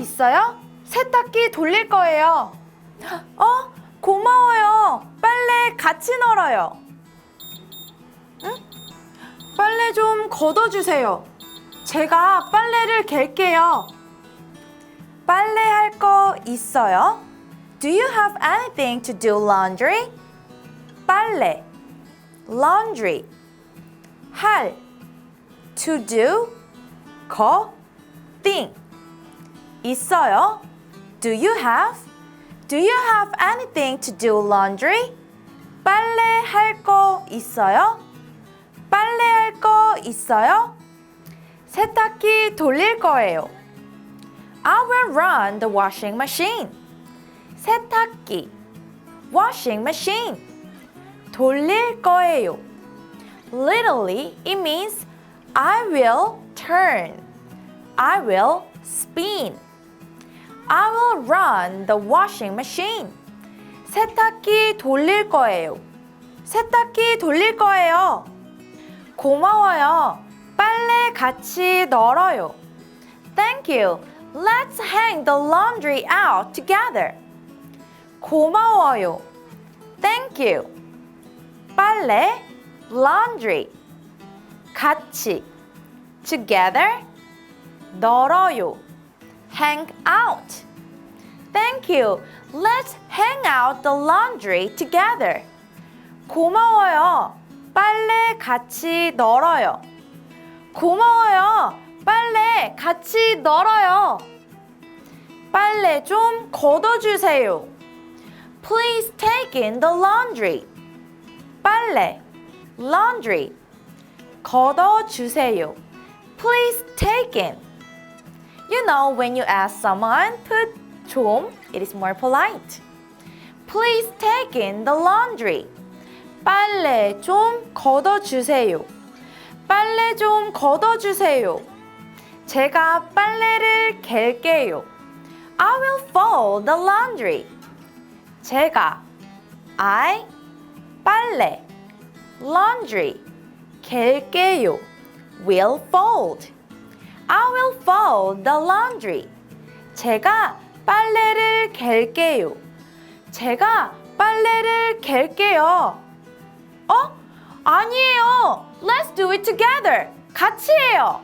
있어요? 세탁기 돌릴 거예요. 고마워요. 빨래 같이 널어요. 응? 빨래 좀 걷어주세요. 제가 빨래를 갤게요. 빨래 할 거 있어요? Do you have anything to do laundry? 빨래, laundry, 할, to do, 거, thing. 있어요? Do you have? Do you have anything to do laundry? 빨래 할 거 있어요? 빨래 할 거 있어요? 세탁기 돌릴 거예요. I will run the washing machine. 세탁기, washing machine. 돌릴 거예요. Literally, it means I will turn. I will spin. I will run the washing machine. 세탁기 돌릴 거예요. 세탁기 돌릴 거예요. 고마워요. 빨래 같이 널어요. Thank you. Let's hang the laundry out together. 고마워요. Thank you. 빨래, laundry. 같이, together. 널어요. Hang out. Thank you. Let's hang out the laundry together. 고마워요. 빨래 같이 널어요. 고마워요. 빨래 같이 널어요. 빨래 좀 걷어주세요. Please take in the laundry. 빨래, laundry. 걷어주세요. Please take in. You know, when you ask someone put 좀, it is more polite. Please take in the laundry. 빨래 좀 걷어주세요. 빨래 좀 걷어주세요. 제가 빨래를 갤게요. I will fold the laundry. 제가, I, 빨래, laundry, 갤게요. Will fold. I will fold the laundry. 제가 빨래를 갤게요. 제가 빨래를 갤게요. 아니에요. Let's do it together. 같이 해요.